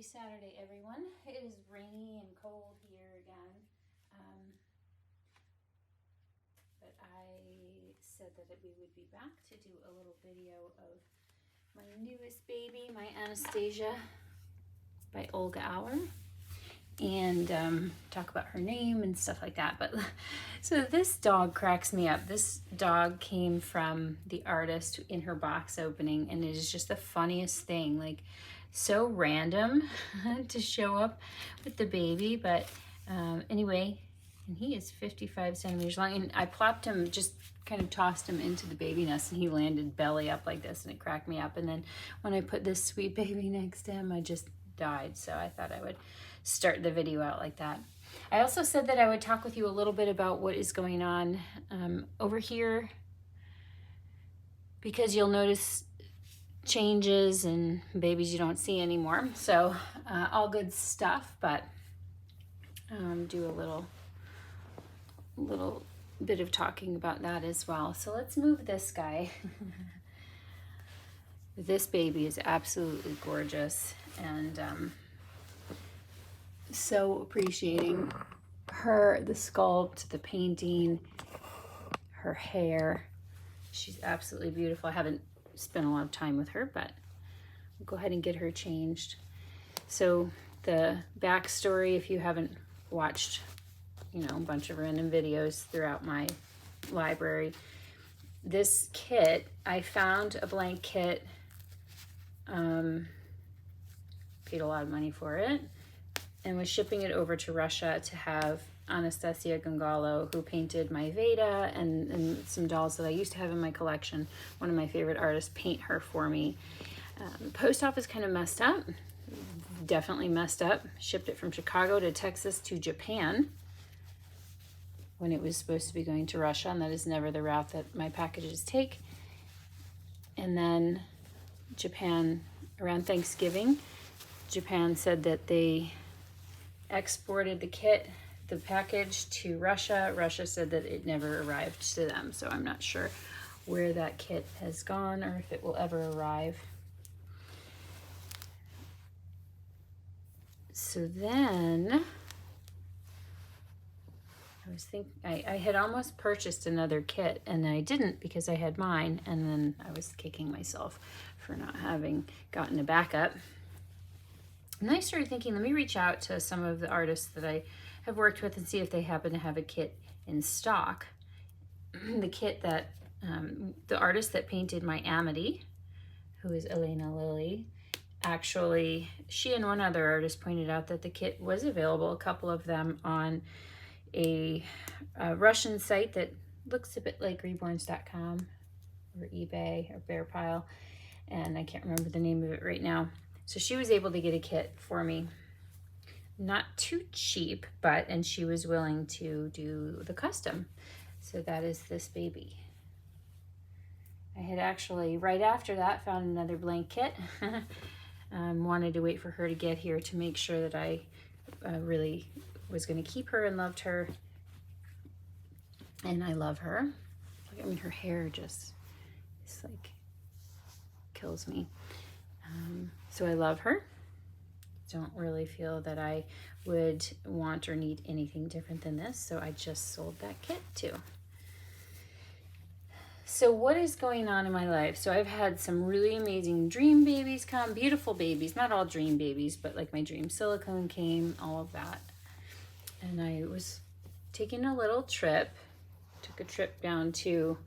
Saturday, everyone. It is rainy and cold here again. But I said that we would be back to do a little video of my newest baby, my Anastasia, by Olga Auer, and talk about her name and stuff like that. But so this dog cracks me up. This dog came from the artist in her box opening, and it is just the funniest thing. Like, so random to show up with the baby, but anyway, and he is 55 centimeters long, and I plopped him, just kind of tossed him into the baby nest, and he landed belly up like this, and it cracked me up. And then when I put this sweet baby next to him, I just died. So I thought I would start the video out like that. I also said that I would talk with you a little bit about what is going on over here, because you'll notice changes and babies you don't see anymore. So all good stuff, but do a little bit of talking about that as well. So let's move this guy. This baby is absolutely gorgeous, and so appreciating her, the sculpt, the painting, her hair. She's absolutely beautiful. I haven't spent a lot of time with her, but we'll go ahead and get her changed. So the backstory, if you haven't watched, a bunch of random videos throughout my library, this kit, I found a blank kit, paid a lot of money for it, and was shipping it over to Russia to have Anastasia, who painted my Veda and some dolls that I used to have in my collection, one of my favorite artists, paint her for me. Post office kind of messed up, definitely messed up. Shipped it from Chicago to Texas to Japan when it was supposed to be going to Russia, and that is never the route that my packages take. And then Japan, around Thanksgiving, Japan said that they exported the package to Russia. Russia said that it never arrived to them, so I'm not sure where that kit has gone or if it will ever arrive. So then I was thinking, I had almost purchased another kit, and I didn't because I had mine, and then I was kicking myself for not having gotten a backup. And then I started thinking, let me reach out to some of the artists that I have worked with and see if they happen to have a kit in stock. The kit that, the artist that painted my Amity, who is Elena Lili, actually, she and one other artist pointed out that the kit was available, a couple of them, on a Russian site that looks a bit like Reborns.com or eBay or Bearpile, and I can't remember the name of it right now. So she was able to get a kit for me, not too cheap, and she was willing to do the custom. So that is this baby. I had actually, right after that, found another blank kit. Wanted to wait for her to get here to make sure that I really was going to keep her and loved her. And I love her. I mean, her hair just, it's like, kills me. So I love her. Don't really feel that I would want or need anything different than this, so I just sold that kit too. So what is going on in my life? So I've had some really amazing dream babies come, beautiful babies, not all dream babies, but like my dream silicone came, all of that. And I was taking a little trip, took a trip down to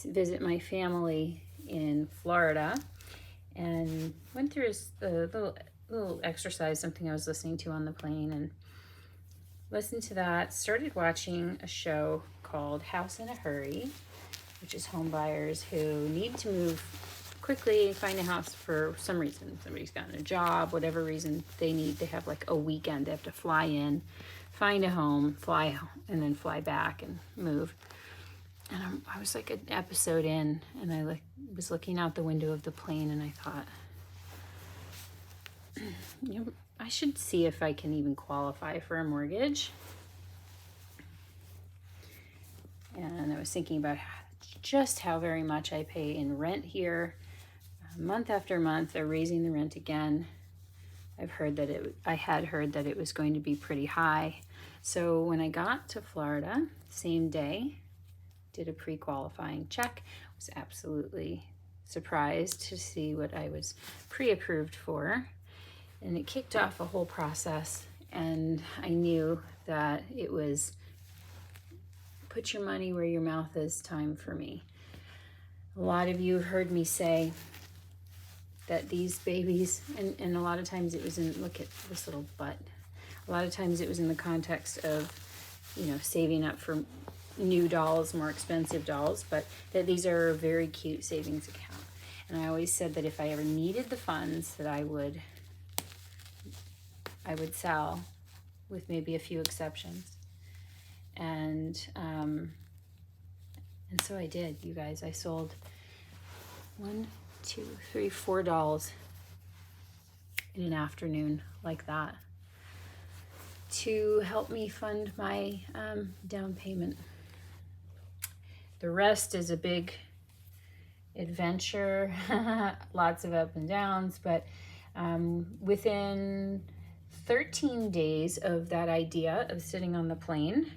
visit my family in Florida, and went through a little exercise, something I was listening to on the plane, and listened to that, started watching a show called House in a Hurry, which is home buyers who need to move quickly, find a house for some reason. Somebody's gotten a job, whatever reason they need. They have like a weekend. They have to fly in, find a home, fly, and then fly back and move. And I was like an episode in, and I was looking out the window of the plane, and I thought, I should see if I can even qualify for a mortgage. And I was thinking about just how very much I pay in rent here. Month after month, they're raising the rent again. I had heard that it was going to be pretty high. So when I got to Florida, same day, did a pre-qualifying check. Was absolutely surprised to see what I was pre-approved for. And it kicked off a whole process, and I knew that it was put your money where your mouth is time for me. A lot of you have heard me say that these babies, and a lot of times it was in, look at this little butt, a lot of times it was in the context of, you know, saving up for new dolls, more expensive dolls, but that these are a very cute savings account. And I always said that if I ever needed the funds, that I would sell, with maybe a few exceptions. And so I did, you guys. I sold 1, 2, 3, 4 dolls in an afternoon like that to help me fund my down payment. The rest is a big adventure, lots of ups and downs, but within 13 days of that idea of sitting on the plane,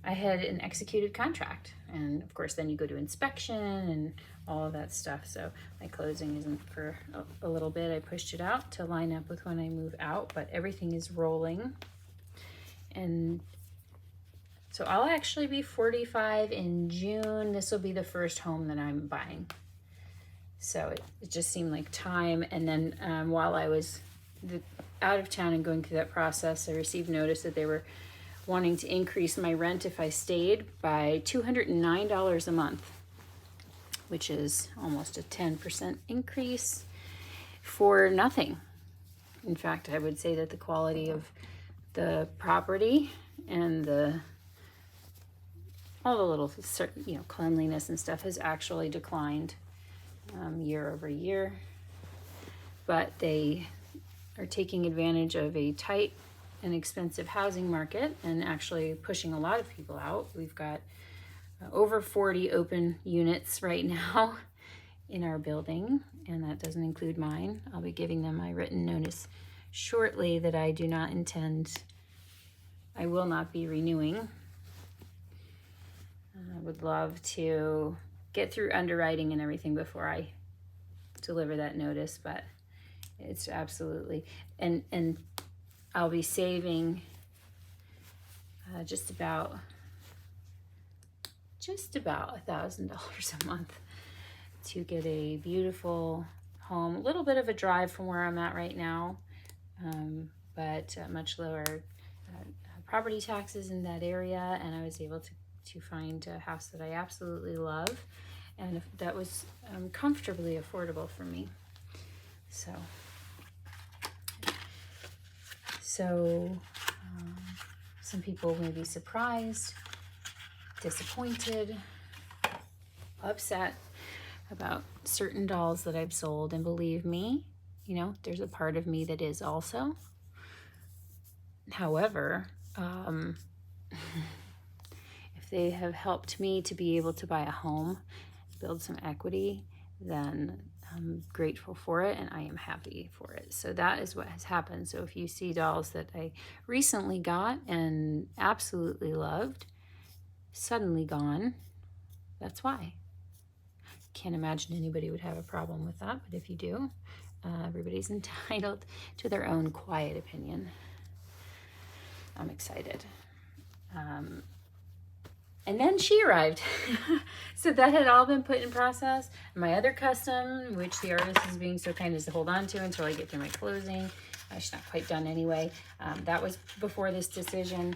I had an executed contract. And of course, then you go to inspection and all of that stuff. So my closing isn't for a little bit. I pushed it out to line up with when I move out, but everything is rolling. And so I'll actually be 45 in June. This will be the first home that I'm buying. So it just seemed like time. And then while I was out of town and going through that process, I received notice that they were wanting to increase my rent if I stayed by $209 a month, which is almost a 10% increase for nothing. In fact, I would say that the quality of the property and all the little, you know, cleanliness and stuff has actually declined year over year. But they are taking advantage of a tight and expensive housing market and actually pushing a lot of people out. We've got over 40 open units right now in our building, and that doesn't include mine. I'll be giving them my written notice shortly that I will not be renewing. I would love to get through underwriting and everything before I deliver that notice, but it's absolutely, and I'll be saving just about $1,000 a month to get a beautiful home. A little bit of a drive from where I'm at right now, but much lower property taxes in that area, and I was able to find a house that I absolutely love, and that was comfortably affordable for me. So some people may be surprised, disappointed, upset about certain dolls that I've sold, and believe me, you know, there's a part of me that is also. However, if they have helped me to be able to buy a home, build some equity, then I'm grateful for it and I am happy for it. So that is what has happened. So if you see dolls that I recently got and absolutely loved, suddenly gone, that's why. Can't imagine anybody would have a problem with that, but if you do, everybody's entitled to their own quiet opinion. I'm excited. And then she arrived. So that had all been put in process. My other custom, which the artist is being so kind as to hold on to until I get through my closing. She's not quite done anyway. That was before this decision.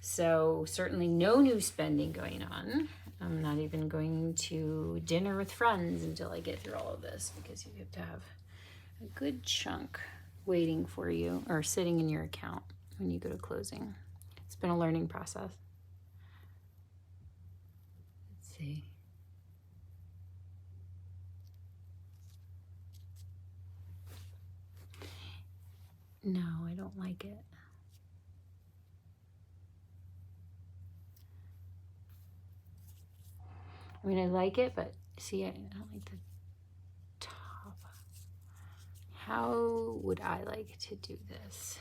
So certainly no new spending going on. I'm not even going to dinner with friends until I get through all of this, because you have to have a good chunk waiting for you or sitting in your account when you go to closing. It's been a learning process. Let's see. No, I don't like it. I mean, I like it, but see, I don't like the top how would I like to do this?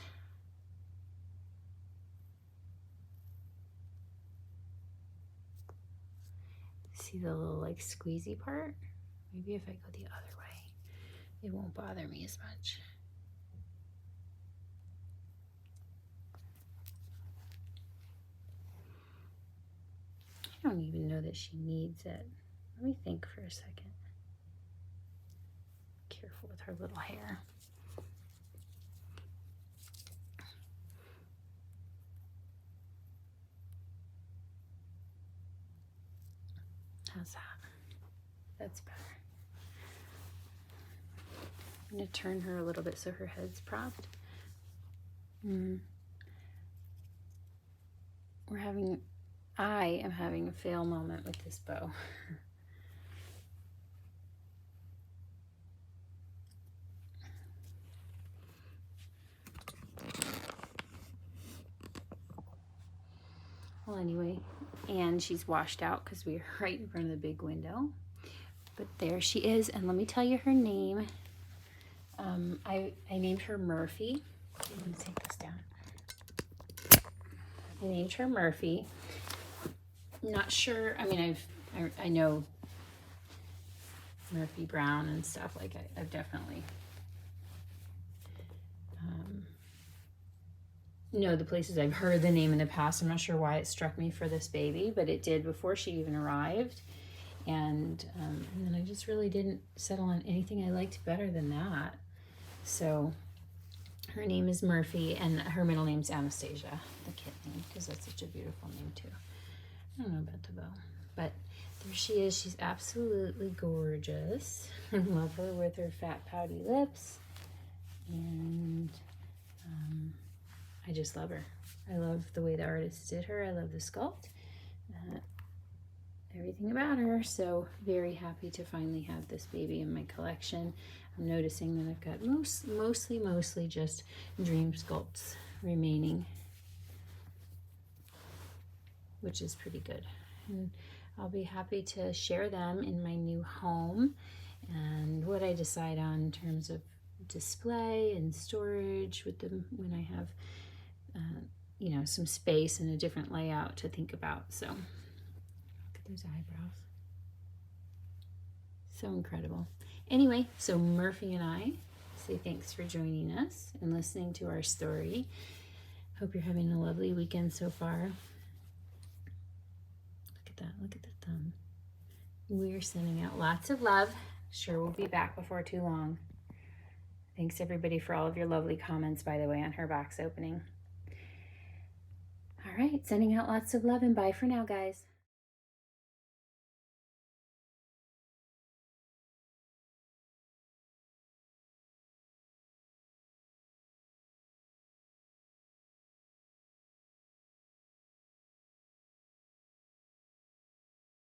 See the little like squeezy part? Maybe if I go the other way, it won't bother me as much. I don't even know that she needs it. Let me think for a second. Careful with her little hair. How's that? That's better. I'm going to turn her a little bit so her head's propped. I am having a fail moment with this bow. Well, anyway, and she's washed out because we're right in front of the big window. But there she is, and let me tell you her name. I named her Murphy. Let me take this down. I named her Murphy. Not sure. I mean, I know Murphy Brown and stuff. Like I've definitely know the places I've heard the name in the past. I'm not sure why it struck me for this baby, but it did before she even arrived. And then I just really didn't settle on anything I liked better than that. So her name is Murphy, and her middle name's Anastasia, the kit name, because that's such a beautiful name too. I don't know about the bow, but there she is. She's absolutely gorgeous. I love her with her fat pouty lips, and I just love her. I love the way the artist did her. I love the sculpt, everything about her. So very happy to finally have this baby in my collection. I'm noticing that I've got mostly just dream sculpts remaining, which is pretty good. And I'll be happy to share them in my new home and what I decide on in terms of display and storage with them when I have you know, some space and a different layout to think about. So look at those eyebrows, so incredible. Anyway, so Murphy and I say thanks for joining us and listening to our story. Hope you're having a lovely weekend so far. Look at that, look at the thumb. We're sending out lots of love. Sure, we'll be back before too long. Thanks everybody for all of your lovely comments, by the way, on her box opening. All right, sending out lots of love, and bye for now, guys.